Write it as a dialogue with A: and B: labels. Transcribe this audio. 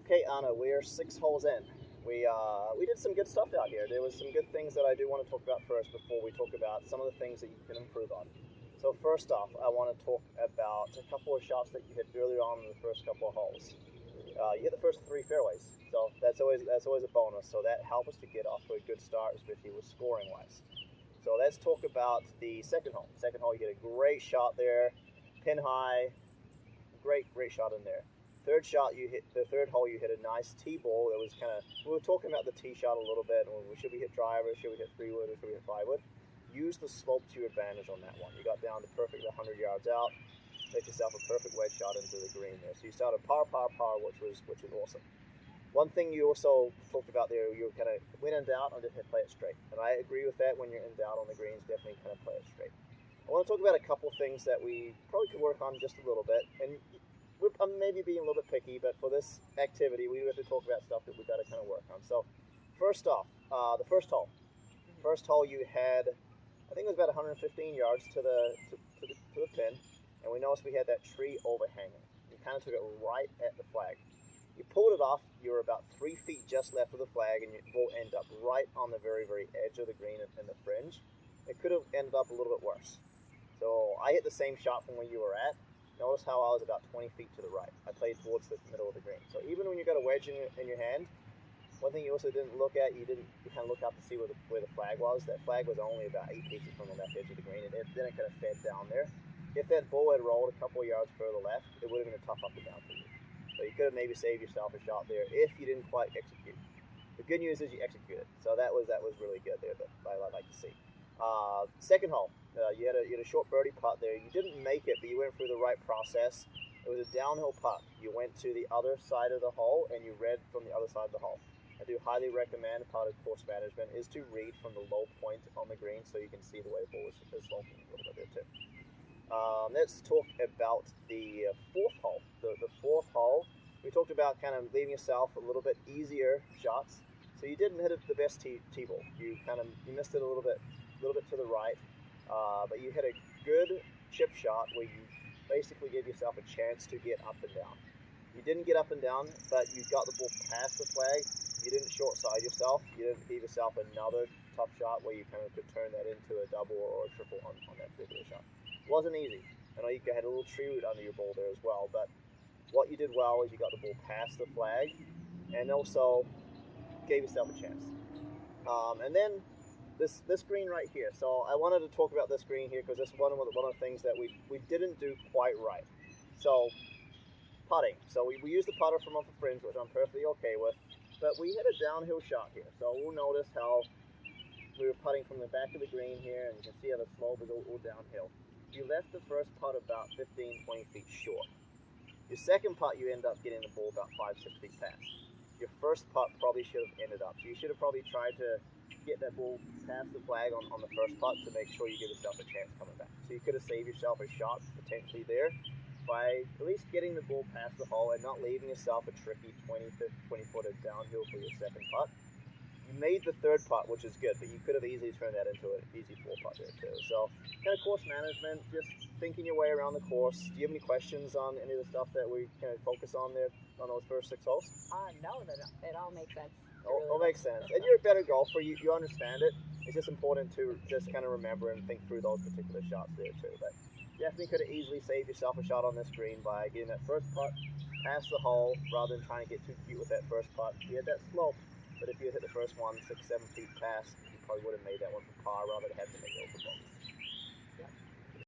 A: Okay, Anna, we're 6 holes in. We did some good stuff out here. There was some good things that I do want to talk about first before we talk about some of the things that you can improve on. So first off, I want to talk about a couple of shots that you hit earlier on in the first couple of holes. You hit the first 3 fairways, so that's always a bonus. So that helps us to get off to a good start, especially with scoring wise. So let's talk about the second hole. Second hole, you hit a great shot there, pin high, great shot in there. Third shot, the third hole, you hit a nice tee ball. That was we were talking about the tee shot a little bit. Should we hit driver? Should we hit 3-wood? Or should we hit 5-wood? Use the slope to your advantage on that one. You got down to perfect 100 yards out. Make yourself a perfect wedge shot into the green there. So you started par, which was awesome. One thing you also talked about there, you kind of, when in doubt, I just play it straight. And I agree with that. When you're in doubt on the greens, definitely kind of play it straight. I want to talk about a couple things that we probably could work on just a little bit. And I'm maybe being a little bit picky, but for this activity, we have to talk about stuff that we've got to kind of work on. So, first off, the first hole. First hole, you had, I think it was about 115 yards to the pin, and we noticed we had that tree overhanging. You kind of took it right at the flag. You pulled it off. You were about 3 feet just left of the flag, and your ball ended up right on the very edge of the green and the fringe. It could have ended up a little bit worse. So I hit the same shot from where you were at. Notice how I was about 20 feet to the right. I played towards the middle of the green. So even when you got a wedge in your hand, one thing you also didn't look at, you kind of look up to see where the flag was. That flag was only about 8 feet from the left edge of the green, and then it kind of fed down there. If that ball had rolled a couple of yards further left, it would have been a tough up and down for you. So you could have maybe saved yourself a shot there if you didn't quite execute. The good news is you executed. So that was really good there, that I'd like to see. Second hole, you had a short birdie putt there. You didn't make it, but you went through the right process. It was a downhill putt. You went to the other side of the hole, and you read from the other side of the hole. I do highly recommend, part of course management, is to read from the low point on the green so you can see the way the ball is sloping a little bit there too. Let's talk about the fourth hole. The fourth hole, we talked about kind of leaving yourself a little bit easier shots. So you didn't hit it the best tee ball. You missed it a little bit to the right, but you hit a good chip shot where you basically gave yourself a chance to get up and down. You didn't get up and down, but you got the ball past the flag. You didn't short side yourself. You didn't give yourself another tough shot where you kind of could turn that into a double or a triple on that particular shot. It wasn't easy. I know you had a little tree root under your ball there as well, but what you did well is you got the ball past the flag and also gave yourself a chance. And then this green right here. So I wanted to talk about this green here because this is one of the things that we didn't do quite right. So putting. So we used the putter from off the fringe, which I'm perfectly okay with, but we hit a downhill shot here. So we'll notice how we were putting from the back of the green here, and you can see how the slope is all downhill. You left the first putt about 15-20 feet short. Your second putt, you end up getting the ball about 5-6 feet past. Your first putt probably should have ended up. So you should have probably tried to get that ball past the flag on the first putt to make sure you give yourself a chance coming back. So you could have saved yourself a shot potentially there by at least getting the ball past the hole and not leaving yourself a tricky 20-footer downhill for your second putt. You made the third putt, which is good, but you could have easily turned that into an easy 4-putt there too. So kind of course management, just thinking your way around the course. Do you have any questions on any of the stuff that we kind of focus on there on those first 6 holes?
B: No, it all makes sense.
A: All makes sense. And you're a better golfer. You understand it. It's just important to just kind of remember and think through those particular shots there too. But definitely could have easily saved yourself a shot on this green by getting that first putt past the hole rather than trying to get too cute with that first putt. You had that slope, but if you had hit the first one 6-7 feet past, you probably would have made that one for par rather than having to make it over bogey.